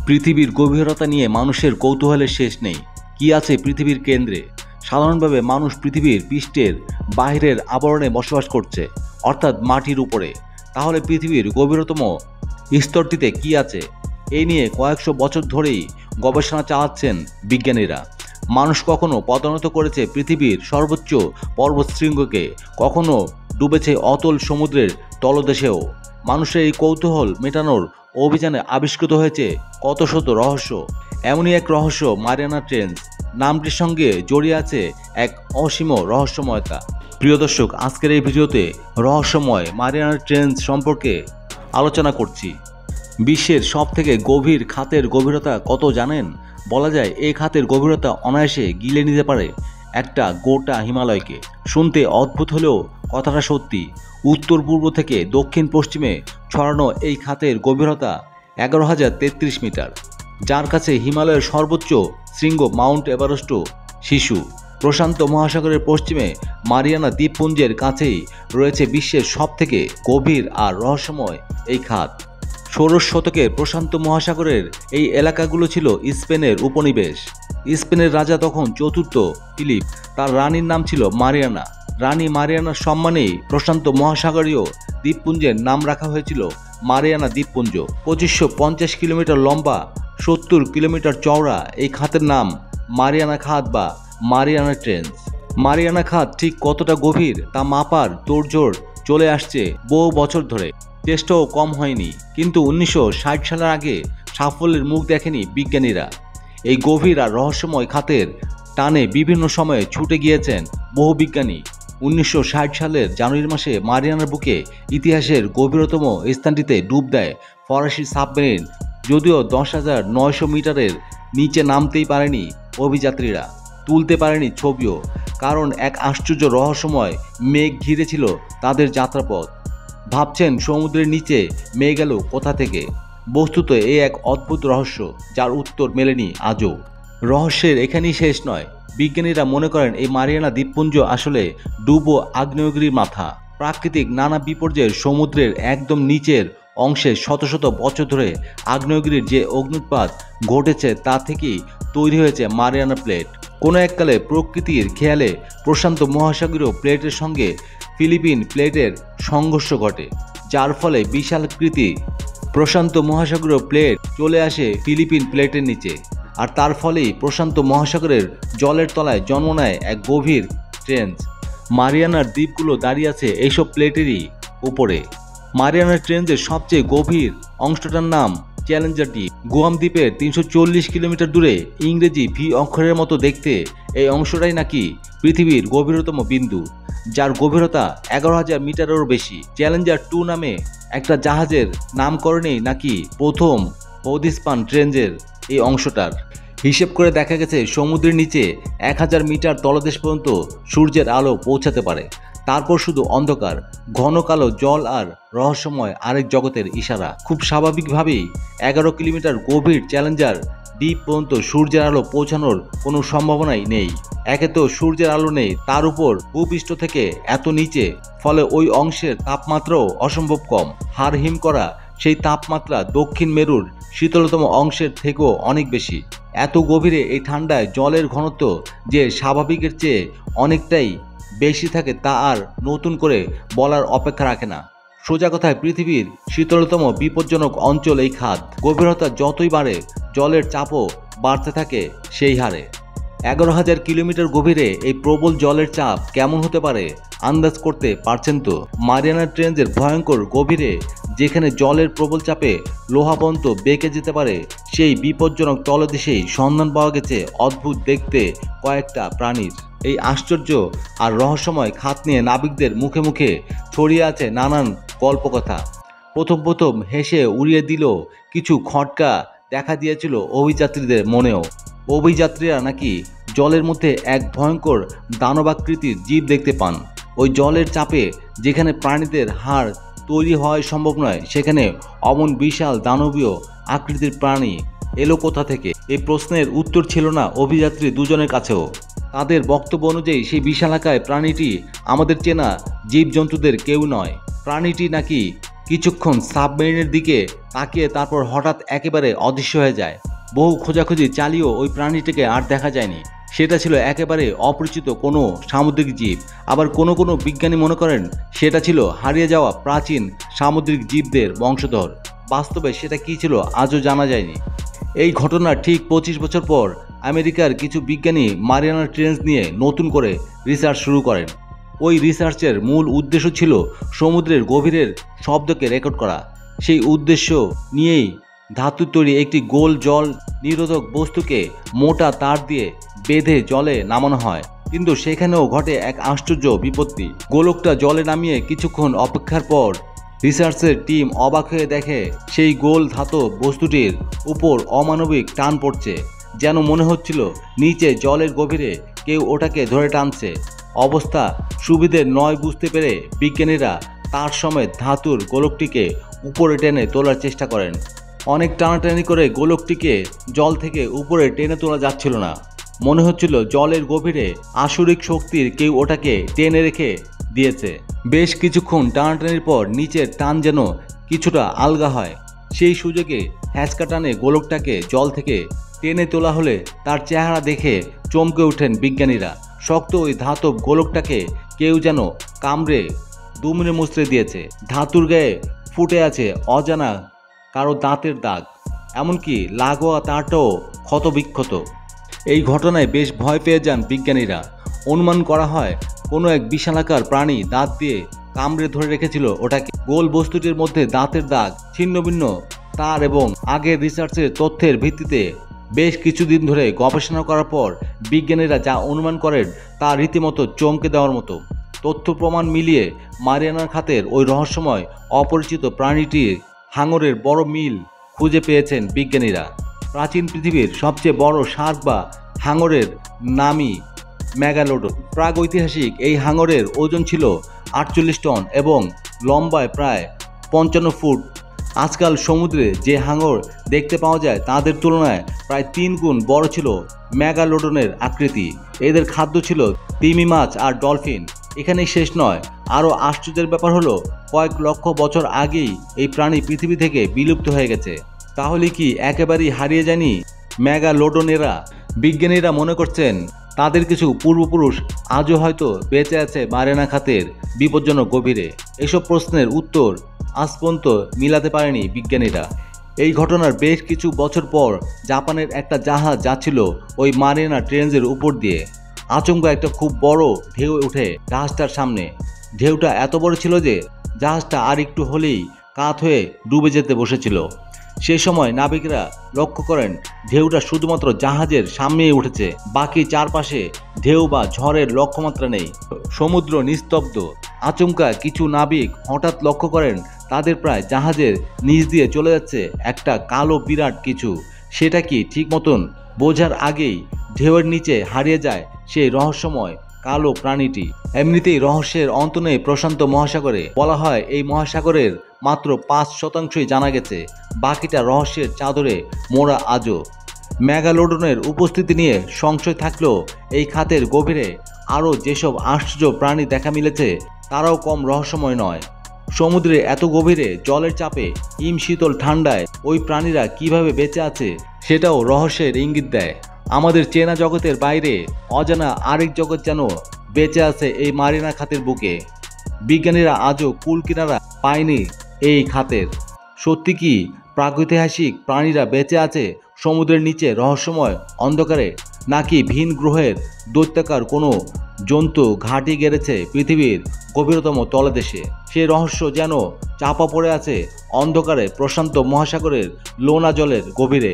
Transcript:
পৃথিবীর গভীরতা নিয়ে মানুষের কৌতূহলের শেষ নেই। কি আছে পৃথিবীর কেন্দ্রে? সাধারণভাবে মানুষ পৃথিবীর পৃষ্ঠের বাইরের আবরণে বসবাস করছে, অর্থাৎ মাটির উপরে। তাহলে পৃথিবীর গভীরতম স্তরটিতে কি আছে? এই নিয়ে কয়েকশো বছর ধরেই গবেষণা চালাচ্ছেন বিজ্ঞানীরা। মানুষ কখনো পদানত করেছে পৃথিবীর সর্বোচ্চ পর্বতশৃঙ্গকে, কখনো ডুবেছে অতল সমুদ্রের তলদেশেও। মানুষের এই কৌতূহল মেটানোর অভিযানে আবিষ্কৃত হয়েছে কত শত রহস্য। এমনই এক রহস্য মারিয়ানা ট্রেঞ্চ। নামটির সঙ্গে জড়িয়ে আছে এক অসীম রহস্যময়তা। প্রিয় দর্শক, আজকের এই ভিডিওতে রহস্যময় মারিয়ানা ট্রেঞ্চ সম্পর্কে আলোচনা করছি। বিশ্বের সবথেকে গভীর খাতের গভীরতা কত জানেন? বলা যায় এই খাতের গভীরতা অনায়াসে গিলে নিতে পারে একটা গোটা হিমালয়কে। শুনতে অদ্ভুত হলেও কথাটা সত্যি। উত্তর পূর্ব থেকে দক্ষিণ পশ্চিমে ছড়ানো এই খাতের গভীরতা 11,033 মিটার, যার কাছে হিমালয়ের সর্বোচ্চ শৃঙ্গ মাউন্ট এভারেস্টও শিশু। প্রশান্ত মহাসাগরের পশ্চিমে মারিয়ানা দ্বীপপুঞ্জের কাছেই রয়েছে বিশ্বের সবথেকে গভীর আর রহস্যময় এই খাত। ষোড়শ শতকের প্রশান্ত মহাসাগরের এই এলাকাগুলো ছিল স্পেনের উপনিবেশ। স্পেনের রাজা তখন চতুর্থ ফিলিপ, তার রানীর নাম ছিল মারিয়ানা। রানী মারিয়ানার সম্মানেই প্রশান্ত মহাসাগরীয় দ্বীপপুঞ্জের নাম রাখা হয়েছিল মারিয়ানা দ্বীপপুঞ্জ। 2550 কিলোমিটার লম্বা, 70 কিলোমিটার চওড়া এই খাতের নাম মারিয়ানা খাত বা মারিয়ানা ট্রেঞ্চ। মারিয়ানা খাত ঠিক কতটা গভীর তা মাপার তোড়জোড় চলে আসছে বহু বছর ধরে। চেষ্টাও কম হয়নি, কিন্তু 1960 সালের আগে সাফল্যের মুখ দেখেনি বিজ্ঞানীরা। এই গভীর আর রহস্যময় খাতের টানে বিভিন্ন সময়ে ছুটে গিয়েছেন বহু বিজ্ঞানী। 1960 সালের জানুয়ারি মাসে মারিয়ানার বুকে ইতিহাসের গভীরতম স্থানটিতে ডুব দেয় ফরাসি সাবমেরিন। যদিও 10,900 মিটারের নিচে নামতেই পারেনি অভিযাত্রীরা, তুলতে পারেনি ছবিও, কারণ এক আশ্চর্য রহস্যময় মেঘ ঘিরেছিল তাদের যাত্রাপথ। ভাবছেন সমুদ্রের নিচে মেঘ গেল কোথা থেকে? বস্তুত এ এক অদ্ভুত রহস্য, যার উত্তর মেলেনি আজও। রহস্যের এখানেই শেষ নয়। বিজ্ঞানীরা মনে করেন এই মারিয়ানা দ্বীপপুঞ্জ আসলে ডুবো আগ্নেয়গিরির মাথা। প্রাকৃতিক নানা বিপর্যয়ের সমুদ্রের একদম নিচের অংশে শত শত বছর ধরে আগ্নেয়গিরির যে অগ্নুৎপাত ঘটেছে তা থেকেই তৈরি হয়েছে মারিয়ানা প্লেট। কোনো এককালে প্রকৃতির খেয়ালে প্রশান্ত মহাসাগরীয় প্লেটের সঙ্গে ফিলিপিন প্লেটের সংঘর্ষ ঘটে, যার ফলে বিশালাকৃতি প্রশান্ত মহাসাগরীয় প্লেট চলে আসে ফিলিপিন প্লেটের নিচে। আর তার ফলেই প্রশান্ত মহাসাগরের জলের তলায় জন্ম নেয় এক গভীর ট্রেঞ্চ। মারিয়ানার দ্বীপগুলো দাঁড়িয়ে আছে এইসব প্লেটেরই উপরে। মারিয়ানার ট্রেঞ্চের সবচেয়ে গভীর অংশটার নাম চ্যালেঞ্জার দ্বীপ। গুয়াম দ্বীপের 340 কিলোমিটার দূরে ইংরেজি ভি অক্ষরের মতো দেখতে এই অংশটাই নাকি পৃথিবীর গভীরতম বিন্দু, যার গভীরতা 11,000 মিটারেরও বেশি। চ্যালেঞ্জার 2 নামে একটা জাহাজের নামকরণেই নাকি প্রথম হদিস পান ট্রেঞ্চের এই অংশটার। হিসেব করে দেখা গেছে সমুদ্রের নিচে 1000 মিটার তলদেশ পর্যন্ত সূর্যের আলো পৌঁছাতে পারে। তারপর শুধু অন্ধকার, ঘন কালো জল আর রহস্যময় আরেক জগতের ইশারা। খুব স্বাভাবিকভাবেই 11 কিলোমিটার গভীর চ্যালেঞ্জার দ্বীপ পর্যন্ত সূর্যের আলো পৌঁছানোর কোনো সম্ভাবনাই নেই। একে তো সূর্যের আলো নেই, তার উপর ভূপৃষ্ঠ থেকে এত নিচে, ফলে ওই অংশের তাপমাত্রাও অসম্ভব কম। হাড় হিম করা সেই তাপমাত্রা দক্ষিণ মেরুর শীতলতম অংশের থেকেও অনেক বেশি। এত গভীরে এই ঠান্ডায় জলের ঘনত্ব যে স্বাভাবিকের চেয়ে অনেকটাই বেশি থাকে তা আর নতুন করে বলার অপেক্ষা রাখে না। সোজা কথায় পৃথিবীর শীতলতম বিপজ্জনক অঞ্চল এই খাত। গভীরতা যতই বাড়ে জলের চাপও বাড়তে থাকে সেই হারে। 11,000 কিলোমিটার গভীরে এই প্রবল জলের চাপ কেমন হতে পারে আন্দাজ করতে পারছেন তো? মারিয়ানা ট্রেঞ্চের ভয়ঙ্কর গভীরে যেখানে জলের প্রবল চাপে লোহা পর্যন্ত বেঁকে যেতে পারে, সেই বিপজ্জনক তলদেশেই সন্ধান পাওয়া গেছে অদ্ভুত দেখতে কয়েকটা প্রাণীর। এই আশ্চর্য আর রহস্যময় খাত নিয়ে নাবিকদের মুখে মুখে ছড়িয়ে আছে নানান গল্পকথা। প্রথম হেসে উড়িয়ে দিল কিছু খটকা দেখা দিয়েছিল অভিযাত্রীদের মনেও। অভিযাত্রীরা নাকি জলের মধ্যে এক ভয়ঙ্কর দানবাকৃতির জীব দেখতে পান। ওই জলের চাপে যেখানে প্রাণীদের হাড় তৈরি হওয়াই সম্ভব নয়, সেখানে অমন বিশাল দানবীয় আকৃতির প্রাণী এলো কোথা থেকে? এই প্রশ্নের উত্তর ছিল না অভিযাত্রী দুজনের কাছেও। তাদের বক্তব্য অনুযায়ী সেই বিশালাকায় প্রাণীটি আমাদের চেনা জীবজন্তুদের কেউ নয়। প্রাণীটি নাকি কিছুক্ষণ সাবমেরিনের দিকে তাকিয়ে তারপর হঠাৎ একেবারে অদৃশ্য হয়ে যায়। বহু খোঁজাখুঁজি চালিয়েও ওই প্রাণীটিকে আর দেখা যায়নি। সেটা ছিল একেবারে অপরিচিত কোনো সামুদ্রিক জীব। আবার কোনো কোনো বিজ্ঞানী মনে করেন সেটা ছিল হারিয়ে যাওয়া প্রাচীন সামুদ্রিক জীবদের বংশধর। বাস্তবে সেটা কী ছিল আজও জানা যায়নি। এই ঘটনার ঠিক 25 বছর পর আমেরিকার কিছু বিজ্ঞানী মারিয়ানা ট্রেঞ্চ নিয়ে নতুন করে রিসার্চ শুরু করেন। ওই রিসার্চের মূল উদ্দেশ্য ছিল সমুদ্রের গভীরের শব্দকে রেকর্ড করা। সেই উদ্দেশ্য নিয়েই ধাতুর তৈরি একটি গোল জল নিরোধক বস্তুকে মোটা তার দিয়ে বেঁধে জলে নামানো হয়। কিন্তু সেখানেও ঘটে এক আশ্চর্য বিপত্তি। গোলকটা জলে নামিয়ে কিছুক্ষণ অপেক্ষার পর রিসার্চের টিম অবাক হয়ে দেখে সেই গোল ধাতব বস্তুটির উপর অমানবিক টান পড়ছে। যেন মনে হচ্ছিল নিচে জলের গভীরে কেউ ওটাকে ধরে টানছে। অবস্থা সুবিধের নয় বুঝতে পেরে বিজ্ঞানীরা তার সমেত ধাতুর গোলকটিকে উপরে টেনে তোলার চেষ্টা করেন। অনেক টানাটানি করে গোলকটিকে জল থেকে উপরে টেনে তোলা যাচ্ছিল না। মনে হচ্ছিল জলের গভীরে আসুরিক শক্তির কেউ ওটাকে টেনে রেখে দিয়েছে। বেশ কিছুক্ষণ টানাটানির পর নিচের টান যেন কিছুটা আলগা হয়। সেই সুযোগে হ্যাঁচকা টানে গোলকটাকে জল থেকে টেনে তোলা হলে তার চেহারা দেখে চমকে ওঠেন বিজ্ঞানীরা। শক্ত ওই ধাতব গোলকটাকে কেউ যেন কামড়ে দুমড়ে মুচড়ে দিয়েছে। ধাতুর গায়ে ফুটে আছে অজানা কারো দাঁতের দাগ, এমনকি লাগোয়া তারটাও ক্ষতবিক্ষত। এই ঘটনায় বেশ ভয় পেয়ে যান বিজ্ঞানীরা। অনুমান করা হয় কোনো এক বিশালাকার প্রাণী দাঁত দিয়ে কামড়ে ধরে রেখেছিল ওটাকে। গোল বস্তুটির মধ্যে দাঁতের দাগ, ছিন্নভিন্ন তার এবং আগের রিসার্চের তথ্যের ভিত্তিতে বেশ কিছুদিন ধরে গবেষণা করার পর বিজ্ঞানীরা যা অনুমান করেন তা রীতিমতো চমকে দেওয়ার মতো। তথ্য প্রমাণ মিলিয়ে মারিয়ানার খাতের ওই রহস্যময় অপরিচিত প্রাণীটির হাঙরের বড় মিল খুঁজে পেয়েছেন বিজ্ঞানীরা। প্রাচীন পৃথিবীর সবচেয়ে বড় শার্ক বা হাঙরের নামই মেগালোডন। প্রাগৈতিহাসিক এই হাঙরের ওজন ছিল 48 টন এবং লম্বায় প্রায় 55 ফুট। আজকাল সমুদ্রে যে হাঙর দেখতে পাওয়া যায় তাদের তুলনায় প্রায় 3 গুণ বড় ছিল মেগালোডনের আকৃতি। এদের খাদ্য ছিল তিমি মাছ আর ডলফিন। এখানেই শেষ নয়, আরও আশ্চর্যের ব্যাপার হলো কয়েক লক্ষ বছর আগেই এই প্রাণী পৃথিবী থেকে বিলুপ্ত হয়ে গেছে। তাহলে কি একেবারেই হারিয়ে যায়নি মেগালোডনেরা? বিজ্ঞানীরা মনে করছেন তাদের কিছু পূর্বপুরুষ আজও হয়তো বেঁচে আছে মারিয়ানা খাতের বিপজ্জনক গভীরে। এসব প্রশ্নের উত্তর আজ পর্যন্ত মিলাতে পারেনি বিজ্ঞানীরা। এই ঘটনার বেশ কিছু বছর পর জাপানের একটা জাহাজ যাচ্ছিল ওই মারিয়ানা ট্রেঞ্চের উপর দিয়ে। আচমকা একটা খুব বড় ঢেউ ওঠে জাহাজটার সামনে। ঢেউটা এত বড় ছিল যে জাহাজটা আর একটু হলেই কাত হয়ে ডুবে যেতে বসেছিল। সেই সময় নাবিকরা লক্ষ্য করেন ঢেউটা শুধুমাত্র জাহাজের সামনেই উঠেছে, বাকি চারপাশে ঢেউ বা ঝড়ের লক্ষ্যমাত্রা নেই। সমুদ্র নিস্তব্ধ। আচমকা কিছু নাবিক হঠাৎ লক্ষ্য করেন তাদের প্রায় জাহাজের নিচ দিয়ে চলে যাচ্ছে একটা কালো বিরাট কিছু। সেটা কি ঠিক মতন বোঝার আগেই ঢেউয়ের নিচে হারিয়ে যায় সেই রহস্যময় কালো প্রাণীটি। এমনিতেই রহস্যের অন্ত নেই প্রশান্ত মহাসাগরে। বলা হয় এই মহাসাগরের মাত্র 5% জানা গেছে, বাকিটা রহস্যের চাদরে মোড়া আজও। মেগালোডনের উপস্থিতি নিয়ে সংশয় থাকলেও এই খাতের গভীরে আরও যেসব আশ্চর্য প্রাণী দেখা মিলেছে তারাও কম রহস্যময় নয়। সমুদ্রে এত গভীরে জলের চাপে হিম শীতল ঠান্ডায় ওই প্রাণীরা কিভাবে বেঁচে আছে সেটাও রহস্যের ইঙ্গিত দেয়। আমাদের চেনা জগতের বাইরে অজানা আরেক জগৎ যেন বেঁচে আছে এই মারিয়ানা খাতের বুকে। বিজ্ঞানীরা আজও কুল কিনারা পায়নি এই খাতের। সত্যি কি প্রাগৈতিহাসিক প্রাণীরা বেঁচে আছে সমুদ্রের নিচে রহস্যময় অন্ধকারে, নাকি ভিন গ্রহের দৈত্যাকার কোনো জন্তু ঘাঁটি গেড়েছে পৃথিবীর গভীরতম তলদেশে? সে রহস্য যেন চাপা পড়ে আছে অন্ধকারে প্রশান্ত মহাসাগরের লোনা জলের গভীরে।